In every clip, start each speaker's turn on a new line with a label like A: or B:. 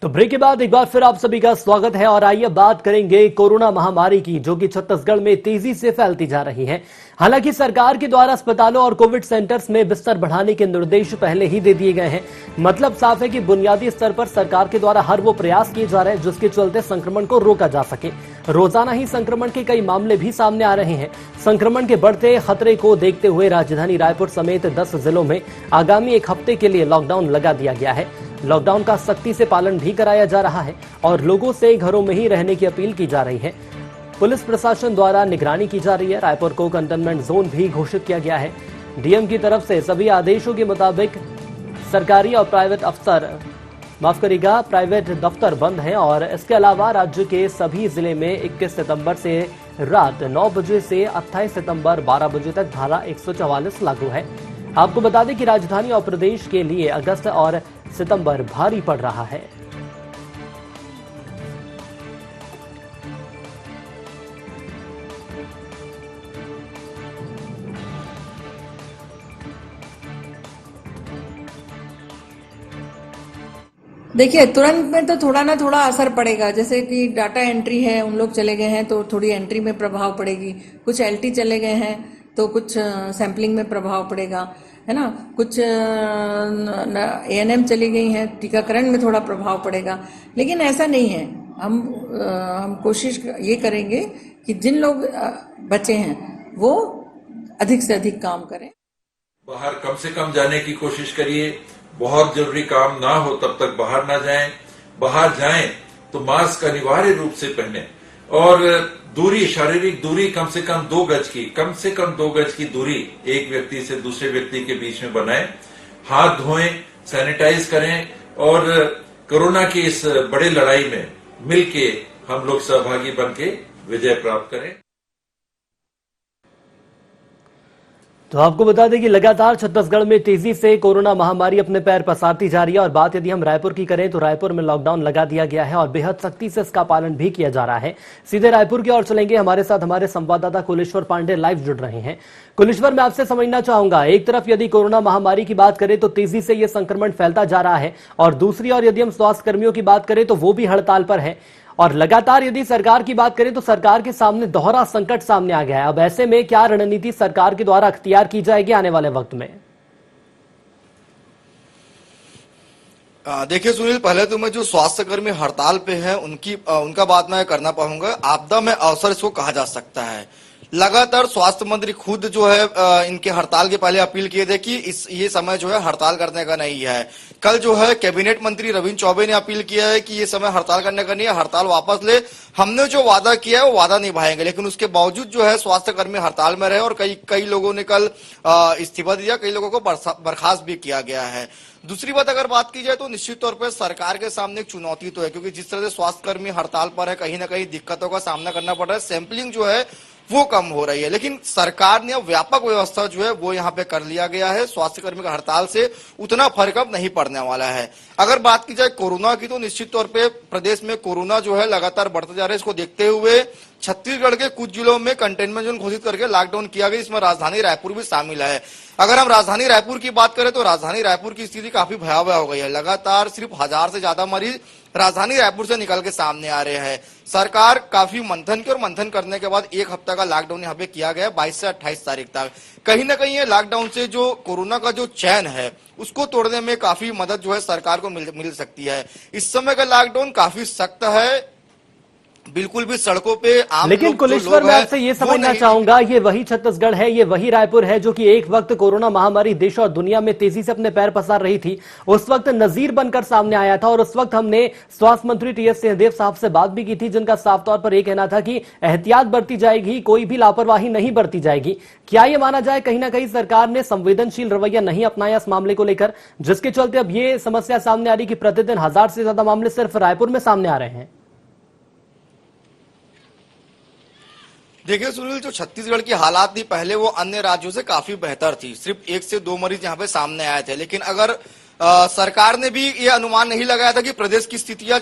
A: तो ब्रेक के बाद एक बार फिर आप सभी का स्वागत है और आइए बात करेंगे कोरोना महामारी की, जो कि छत्तीसगढ़ में तेजी से फैलती जा रही है। हालांकि सरकार के द्वारा अस्पतालों और कोविड सेंटर्स में बिस्तर बढ़ाने के निर्देश पहले ही दे दिए गए हैं। मतलब साफ है कि बुनियादी स्तर पर सरकार के द्वारा हर वो प्रयास किए जा रहे हैं जिसके चलते संक्रमण को रोका जा सके। रोजाना ही संक्रमण के कई मामले भी सामने आ रहे हैं। संक्रमण के बढ़ते खतरे को देखते हुए राजधानी रायपुर समेत 10 जिलों में आगामी एक हफ्ते के लिए लॉकडाउन लगा दिया गया है। लॉकडाउन का सख्ती से पालन भी कराया जा रहा है और लोगों से घरों में ही रहने की अपील की जा रही है। पुलिस प्रशासन द्वारा निगरानी की जा रही है। रायपुर को कंटेनमेंट जोन भी घोषित किया गया है। डीएम की तरफ से सभी आदेशों के मुताबिक सरकारी और प्राइवेट दफ्तर बंद हैं और इसके अलावा राज्य के सभी जिले में 21 सितंबर से रात 9 बजे से 28 सितंबर 12 बजे तक धारा 144 लागू है। आपको बता दें कि राजधानी और प्रदेश के लिए अगस्त और सितंबर भारी पड़ रहा है।
B: देखिए, तुरंत में तो थोड़ा ना थोड़ा असर पड़ेगा। जैसे कि डाटा एंट्री है, उन लोग चले गए हैं तो थोड़ी एंट्री में प्रभाव पड़ेगी। कुछ एलटी चले गए हैं तो कुछ सैंपलिंग में प्रभाव पड़ेगा, है ना। कुछ एएनएम चली गई हैं, टीकाकरण में थोड़ा प्रभाव पड़ेगा। लेकिन ऐसा नहीं है। हम कोशिश ये करेंगे कि जिन लोग बचे हैं वो अधिक से अधिक काम करें।
C: बाहर कम से कम जाने की कोशिश करिए। बहुत जरूरी काम ना हो तब तक बाहर ना जाएं। बाहर जाएं तो मास्क अनिवार्य रूप से पहने और दूरी, शारीरिक दूरी कम से कम 2 गज की दूरी एक व्यक्ति से दूसरे व्यक्ति के बीच में बनाएं। हाथ धोएं, सैनिटाइज करें और कोरोना की इस बड़े लड़ाई में मिलके हम लोग सहभागी बनके विजय प्राप्त करें।
A: तो आपको बता दें कि लगातार छत्तीसगढ़ में तेजी से कोरोना महामारी अपने पैर पसारती जा रही है और बात यदि हम रायपुर की करें तो रायपुर में लॉकडाउन लगा दिया गया है और बेहद सख्ती से इसका पालन भी किया जा रहा है। सीधे रायपुर की ओर चलेंगे। हमारे साथ हमारे संवाददाता कुलेश्वर पांडे लाइव जुड़ रहे हैं। कुलेश्वर, मैं आपसे समझना चाहूंगा, एक तरफ यदि कोरोना महामारी की बात करें तो तेजी से यह संक्रमण फैलता जा रहा है और दूसरी ओर यदि हम स्वास्थ्य कर्मियों की बात करें तो वो भी हड़ताल पर है और लगातार यदि सरकार की बात करें तो सरकार के सामने दोहरा संकट सामने आ गया है। अब ऐसे में क्या रणनीति सरकार के द्वारा अख्तियार की जाएगी आने वाले वक्त में?
D: देखिए सुनील, पहले तो मैं जो स्वास्थ्य कर्मी हड़ताल पे हैं उनका बात मैं करना पाऊंगा। आपदा में अवसर इसको कहा जा सकता है। लगातार स्वास्थ्य मंत्री खुद जो है इनके हड़ताल के पहले अपील किए थे कि ये समय जो है हड़ताल करने का नहीं है। कल जो है कैबिनेट मंत्री रविंद्र चौबे ने अपील किया है कि ये समय हड़ताल करने का नहीं है, हड़ताल वापस ले। हमने जो वादा किया है वो वादा निभाएंगे। लेकिन उसके बावजूद जो है स्वास्थ्य कर्मी हड़ताल में रहे और कई लोगों ने कल इस्तीफा दिया, कई लोगों को बर्खास्त भी किया गया है। दूसरी बात अगर बात की जाए तो निश्चित तौर पर सरकार के सामने एक चुनौती तो है, क्योंकि जिस तरह से स्वास्थ्य कर्मी हड़ताल पर है, कहीं ना कहीं दिक्कतों का सामना करना पड़ रहा है। सैंपलिंग जो है वो कम हो रही है, लेकिन सरकार ने व्यापक व्यवस्था जो है वो यहाँ पे कर लिया गया है। स्वास्थ्य कर्मी का हड़ताल से उतना फर्क अब नहीं पड़ने वाला है। अगर बात की जाए कोरोना की तो निश्चित तौर पे प्रदेश में कोरोना जो है लगातार बढ़ते जा रहा है। इसको देखते हुए छत्तीसगढ़ के कुछ जिलों में कंटेनमेंट जोन घोषित करके लॉकडाउन किया गया, इसमें राजधानी रायपुर भी शामिल है। अगर हम राजधानी रायपुर की बात करें तो राजधानी रायपुर की स्थिति काफी भयावह हो गई है। लगातार सिर्फ 1000 से ज्यादा मरीज राजधानी रायपुर से निकल के सामने आ रहे हैं। सरकार काफी मंथन की और मंथन करने के बाद एक हफ्ता का लॉकडाउन यहाँ पे किया गया 22 से 28 तारीख तक। कहीं ना कहीं ये लॉकडाउन से जो कोरोना का जो चैन है उसको तोड़ने में काफी मदद जो है सरकार को मिल सकती है। इस समय का लॉकडाउन काफी सख्त है, बिल्कुल भी सड़कों पे आम
A: लेकिन कुलेश्वर, मैं आपसे ये समझना चाहूंगा, ये वही छत्तीसगढ़ है, ये वही रायपुर है जो कि एक वक्त कोरोना महामारी देश और दुनिया में तेजी से अपने पैर पसार रही थी। उस वक्त नजीर बनकर सामने आया था और उस वक्त हमने स्वास्थ्य मंत्री टीएस सिंहदेव साहब से बात भी की थी, जिनका साफ तौर पर यह कहना था कि एहतियात बरती जाएगी, कोई भी लापरवाही नहीं बरती जाएगी। क्या यह माना जाए कहीं ना कहीं सरकार ने संवेदनशील रवैया नहीं अपनाया इस मामले को लेकर, जिसके चलते अब ये समस्या सामने आ रही कि प्रतिदिन 1000 से ज्यादा मामले सिर्फ रायपुर में सामने आ रहे हैं?
D: देखिए सुनील, जो छत्तीसगढ़ की हालात थी पहले वो अन्य राज्यों से काफी बेहतर थी। सिर्फ 1 से 2 मरीज यहाँ पे सामने आए थे। लेकिन अगर सरकार ने भी ये अनुमान नहीं लगाया था कि प्रदेश की स्थितियां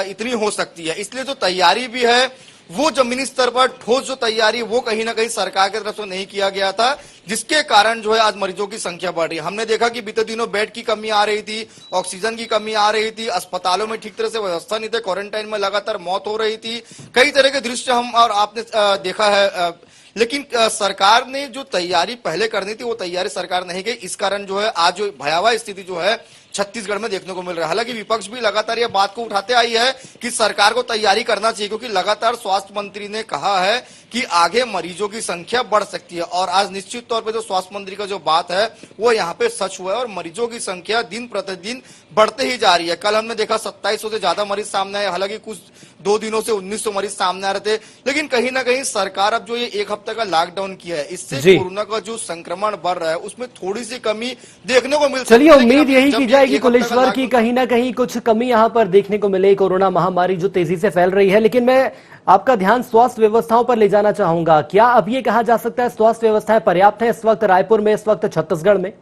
D: इतनी हो सकती है, इसलिए जो तैयारी भी है वो जमीनी स्तर पर ठोस जो तैयारी वो कहीं ना कहीं सरकार की तरफ से नहीं किया गया था, जिसके कारण जो है आज मरीजों की संख्या बढ़ रही है। हमने देखा कि बीते दिनों बेड की कमी आ रही थी, ऑक्सीजन की कमी आ रही थी, अस्पतालों में ठीक तरह से व्यवस्था नहीं थे, क्वारंटाइन में लगातार मौत हो रही थी, कई तरह के दृश्य हम और आपने देखा है। लेकिन सरकार ने जो तैयारी पहले करनी थी वो तैयारी सरकार नहीं की, इस कारण जो है आज जो भयावह स्थिति जो है छत्तीसगढ़ में देखने को मिल रहा है। हालांकि विपक्ष भी लगातार यह बात को उठाते आई है कि सरकार को तैयारी करना चाहिए, क्योंकि लगातार स्वास्थ्य मंत्री ने कहा है कि आगे मरीजों की संख्या बढ़ सकती है। और आज निश्चित तौर पे जो स्वास्थ्य मंत्री का जो बात है वो यहाँ पे सच हुआ है और मरीजों की संख्या दिन प्रतिदिन बढ़ते ही जा रही है। कल हमने देखा 2700 से ज्यादा मरीज सामने आए, हालांकि कुछ 2 दिनों से 1900 मरीज सामने आ रहे थे। लेकिन कहीं ना कहीं सरकार अब जो ये 1 हफ्ते का लॉकडाउन किया है, इससे कोरोना का जो संक्रमण बढ़ रहा है उसमें थोड़ी सी कमी देखने को मिल सकती है।
A: चलिए, उम्मीद यही की जाएगी कुलेश्वर की कहीं ना कहीं कुछ कमी यहां पर देखने को मिले, कोरोना महामारी जो तेजी से फैल रही है। लेकिन मैं आपका ध्यान स्वास्थ्य व्यवस्थाओं पर ले जाना चाहूंगा। क्या अब ये कहा जा सकता है स्वास्थ्य व्यवस्थाएं पर्याप्त है इस वक्त रायपुर में, इस वक्त छत्तीसगढ़ में?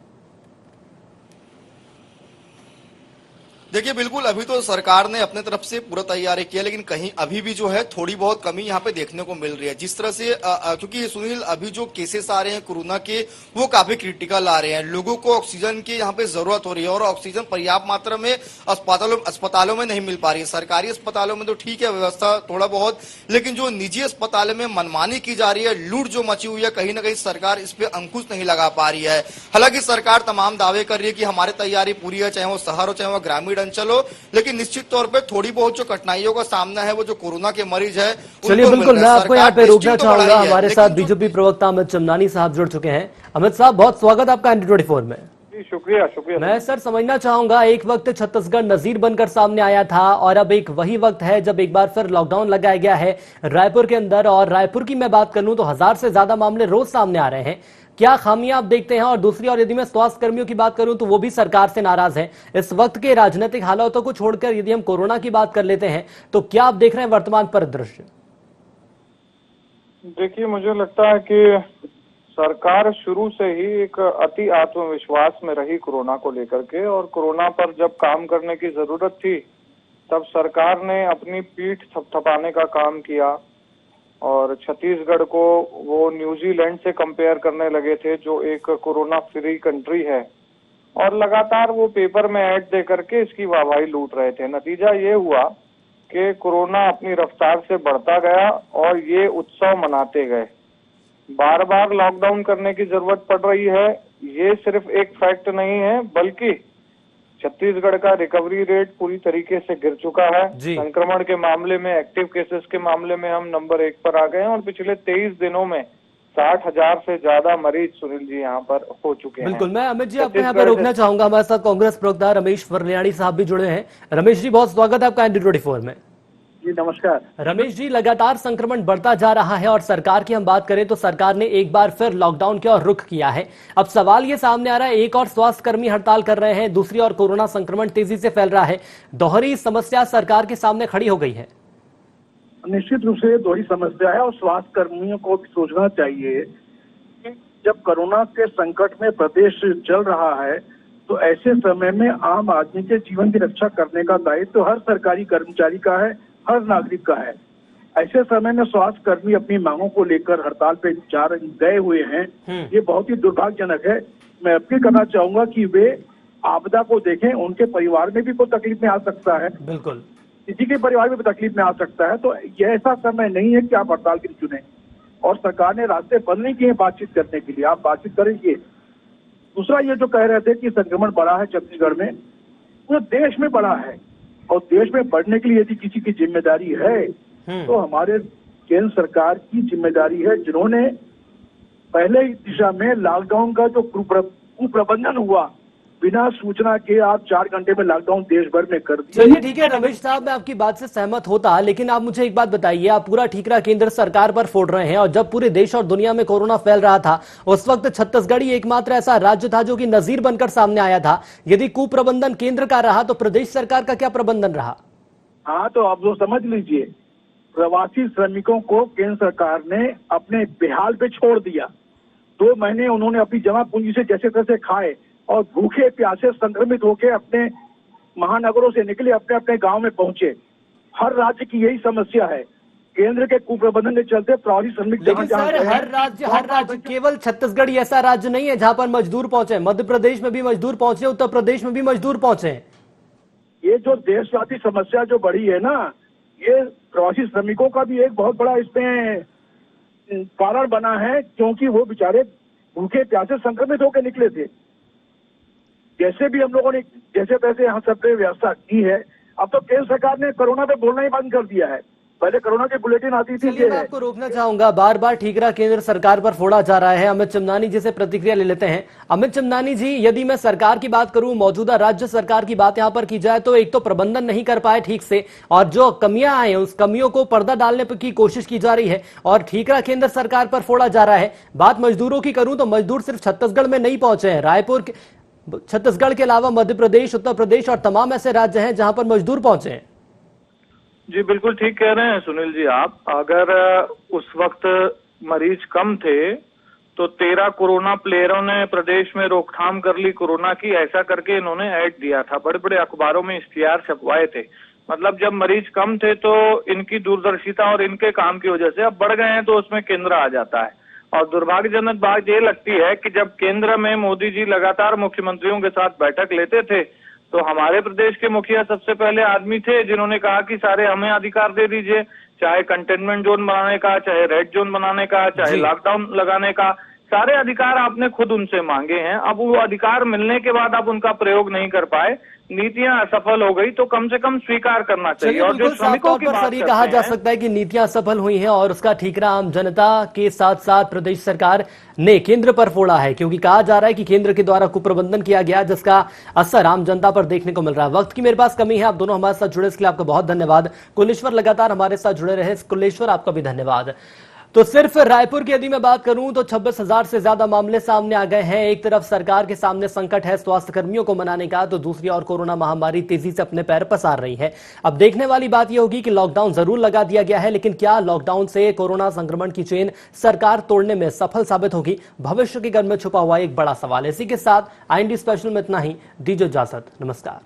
D: देखिए, बिल्कुल अभी तो सरकार ने अपने तरफ से पूरा तैयारी किया, लेकिन कहीं अभी भी जो है थोड़ी बहुत कमी यहाँ पे देखने को मिल रही है। जिस तरह से क्योंकि सुनील अभी जो केसेस आ रहे हैं कोरोना के वो काफी क्रिटिकल आ रहे हैं, लोगों को ऑक्सीजन की यहाँ पे जरूरत हो रही है और ऑक्सीजन पर्याप्त मात्रा में अस्पतालों में नहीं मिल पा रही है। सरकारी अस्पतालों में तो ठीक है व्यवस्था थोड़ा बहुत, लेकिन जो निजी अस्पतालों में मनमानी की जा रही है, लूट जो मची हुई है, कहीं ना कहीं सरकार इस पे अंकुश नहीं लगा पा रही है। हालांकि सरकार तमाम दावे कर रही है कि हमारी तैयारी पूरी है, चाहे वो शहर हो चाहे वो ग्रामीण अंचल हो, लेकिन निश्चित तौर पे थोड़ी बहुत जो कठिनाइयों का सामना है वो जो कोरोना के मरीज है।
A: चलिए, बिल्कुल मैं आपको यहाँ पे रोकना चाहूंगा। हमारे साथ बीजेपी प्रवक्ता अमित चमनानी साहब जुड़ चुके हैं। अमित साहब, बहुत स्वागत आपका ND24 में।
E: शुक्रिया शुक्रिया।
A: मैं सर समझना चाहूंगा, एक वक्त छत्तीसगढ़ नजीर बनकर सामने आया था और अब एक वही वक्त है जब एक बार फिर लॉकडाउन लगाया गया है रायपुर के अंदर। और रायपुर की मैं बात कर लूं तो 1000 से ज्यादा मामले रोज सामने आ रहे हैं। क्या खामियां आप देखते हैं? और दूसरी ओर यदि मैं स्वास्थ्य कर्मियों की बात करूं तो वो भी सरकार से नाराज हैं। इस वक्त के राजनीतिक हालातों को छोड़कर यदि हम कोरोना की बात कर लेते हैं तो क्या आप देख रहे हैं वर्तमान परिदृश्य?
E: देखिए, मुझे लगता है कि सरकार शुरू से ही एक अति आत्मविश्वास में रही कोरोना को लेकर के, और कोरोना पर जब काम करने की जरूरत थी तब सरकार ने अपनी पीठ थपथपाने का काम किया और छत्तीसगढ़ को वो न्यूजीलैंड से कंपेयर करने लगे थे जो एक कोरोना फ्री कंट्री है, और लगातार वो पेपर में ऐड दे करके इसकी वाहवाही लूट रहे थे। नतीजा ये हुआ कि कोरोना अपनी रफ्तार से बढ़ता गया और ये उत्सव मनाते गए। बार बार लॉकडाउन करने की जरूरत पड़ रही है, ये सिर्फ एक फैक्ट नहीं है, बल्कि छत्तीसगढ़ का रिकवरी रेट पूरी तरीके से गिर चुका है। संक्रमण के मामले में, एक्टिव केसेस के मामले में हम नंबर 1 पर आ गए हैं और पिछले 23 दिनों में 60,000 से ज्यादा मरीज सुनील जी यहाँ पर हो चुके हैं।
A: बिल्कुल, मैं अमित जी आपको यहाँ पर रोकना चाहूंगा। हमारे साथ कांग्रेस प्रवक्ता रमेश वर्लियाणी साहब भी जुड़े हैं। रमेश जी, बहुत स्वागत है आपका ND24 में।
F: जी नमस्कार।
A: रमेश जी, लगातार संक्रमण बढ़ता जा रहा है और सरकार की हम बात करें तो सरकार ने एक बार फिर लॉकडाउन की ओर रुख किया है। अब सवाल ये सामने आ रहा है, एक और स्वास्थ्य कर्मी हड़ताल कर रहे हैं, दूसरी ओर कोरोना संक्रमण तेजी से फैल रहा है। दोहरी समस्या सरकार के सामने खड़ी हो गई है।
F: निश्चित रूप से दोहरी समस्या है और स्वास्थ्य कर्मियों को भी सोचना चाहिए कि जब कोरोना के संकट में प्रदेश चल रहा है तो ऐसे समय में आम आदमी के जीवन की रक्षा करने का दायित्व तो हर सरकारी कर्मचारी का है, हर नागरिक का है। ऐसे समय में स्वास्थ्य कर्मी अपनी मांगों को लेकर हड़ताल पे गए हुए हैं, ये बहुत ही दुर्भाग्यजनक है। मैं अपील करना चाहूंगा कि वे आपदा को देखें, उनके परिवार में भी कोई तकलीफ में आ सकता है,
A: बिल्कुल
F: किसी के परिवार में भी तकलीफ में आ सकता है। तो यह ऐसा समय नहीं है कि आप हड़ताल के लिए चुने, और सरकार ने रास्ते बंद नहीं किए बातचीत करने के लिए, आप बातचीत करेंगे। दूसरा, ये जो कह रहे थे कि संक्रमण बढ़ा है छत्तीसगढ़ में, पूरे देश में बढ़ा है, और देश में बढ़ने के लिए यदि किसी की जिम्मेदारी है तो हमारे केंद्र सरकार की जिम्मेदारी है, जिन्होंने पहले इस दिशा में लॉकडाउन का जो कुप्रबंधन हुआ, बिना सूचना के आप 4 घंटे में लॉकडाउन देश भर में कर दिया।
A: चलिए ठीक है रमेश साहब, मैं आपकी बात से सहमत होता, लेकिन आप मुझे एक बात बताइए, आप पूरा ठीकरा केंद्र सरकार पर फोड़ रहे हैं और जब पूरे देश और दुनिया में कोरोना फैल रहा था उस वक्त छत्तीसगढ़ ही एकमात्र ऐसा राज्य था जो कि नजीर बनकर सामने आया था। यदि कुप्रबंधन केंद्र का रहा तो प्रदेश सरकार का क्या प्रबंधन रहा?
F: हाँ, तो आप जो समझ लीजिए, प्रवासी श्रमिकों को केंद्र सरकार ने अपने बेहाल पे छोड़ दिया। 2 महीने उन्होंने अपनी जमा पूंजी से जैसे तैसे खाए और भूखे प्यासे संक्रमित होकर अपने महानगरों से निकले, अपने अपने गांव में पहुंचे। हर राज्य की यही समस्या है केंद्र के कुप्रबंधन के चलते प्रवासी श्रमिक
A: लेकिन
F: जहां
A: सर
F: गए हैं,
A: हर राज्य केवल छत्तीसगढ़ ही ऐसा राज्य नहीं है जहां पर मजदूर पहुंचे। मध्य प्रदेश में भी मजदूर पहुंचे, उत्तर प्रदेश में भी मजदूर पहुंचे।
F: ये जो देशव्यापी समस्या जो बढ़ी है ना, ये प्रवासी श्रमिकों का भी एक बहुत बड़ा इसमें कारण बना है, क्योंकि वो बेचारे भूखे प्यासे संक्रमित होकर निकले थे। जैसे भी हम लोगों ने जैसे तैसे यहाँ सब पे व्यवस्था की है। अब तो केंद्र सरकार ने कोरोना पे बोलना ही बंद कर दिया है। पहले कोरोना की बुलेटिन आती थी।
A: चलिए मैं आपको रोकना चाहूंगा, बार बार ठीकरा केंद्र सरकार पर फोड़ा जा रहा है। अमित चमनानी जी से प्रतिक्रिया ले लेते हैं। अमित चमनानी जी, यदि मैं सरकार की बात करूं, मौजूदा राज्य सरकार की बात यहां पर की जाए तो एक तो प्रबंधन नहीं कर पाए ठीक से, और जो कमियां आए उस कमियों को पर्दा डालने की कोशिश की जा रही है, और ठीकरा केंद्र सरकार पर फोड़ा जा रहा है। बात मजदूरों की करूं तो मजदूर सिर्फ छत्तीसगढ़ में नहीं पहुंचे हैं। रायपुर छत्तीसगढ़ के अलावा मध्य प्रदेश, उत्तर प्रदेश और तमाम ऐसे राज्य हैं जहां पर मजदूर पहुंचे हैं।
E: जी बिल्कुल ठीक कह रहे हैं सुनील जी आप। अगर उस वक्त मरीज कम थे तो 13 कोरोना प्लेयरों ने प्रदेश में रोकथाम कर ली कोरोना की, ऐसा करके इन्होंने ऐड दिया था, बड़े बड़े अखबारों में इश्तिहार छपवाए थे। मतलब जब मरीज कम थे तो इनकी दूरदर्शिता और इनके काम की वजह से, अब बढ़ गए हैं तो उसमें केंद्र आ जाता है। और दुर्भाग्यजनक बात ये लगती है कि जब केंद्र में मोदी जी लगातार मुख्यमंत्रियों के साथ बैठक लेते थे तो हमारे प्रदेश के मुखिया सबसे पहले आदमी थे जिन्होंने कहा कि सारे हमें अधिकार दे दीजिए, चाहे कंटेनमेंट जोन बनाने का, चाहे रेड जोन बनाने का, चाहे लॉकडाउन लगाने का, सारे अधिकार आपने खुद उनसे मांगे हैं। अब वो अधिकार मिलने के बाद आप उनका प्रयोग नहीं कर पाए, नीतियां असफल हो गई, तो कम से कम स्वीकार करना चाहिए। और जो श्रमिकों की बात
A: ये कहा
E: करते
A: जा
E: हैं,
A: सकता है कि नीतियां असफल हुई हैं और उसका ठीकरा आम जनता के साथ साथ प्रदेश सरकार ने केंद्र पर फोड़ा है, क्योंकि कहा जा रहा है कि केंद्र के द्वारा कुप्रबंधन किया गया जिसका असर आम जनता पर देखने को मिल रहा है। वक्त की मेरे पास कमी है, आप दोनों हमारे साथ जुड़े इसके लिए आपका बहुत धन्यवाद। कुलेश्वर लगातार हमारे साथ जुड़े रहे, कुलेश्वर आपका भी धन्यवाद। तो सिर्फ रायपुर की यदि मैं बात करूं तो 26,000 से ज्यादा मामले सामने आ गए हैं। एक तरफ सरकार के सामने संकट है स्वास्थ्य कर्मियों को मनाने का, तो दूसरी ओर कोरोना महामारी तेजी से अपने पैर पसार रही है। अब देखने वाली बात यह होगी कि लॉकडाउन जरूर लगा दिया गया है, लेकिन क्या लॉकडाउन से कोरोना संक्रमण की चेन सरकार तोड़ने में सफल साबित होगी? भविष्य के घर में छुपा हुआ एक बड़ा सवाल है। इसी के साथ IND स्पेशल में इतना ही। दीजिए इजाजत, नमस्कार।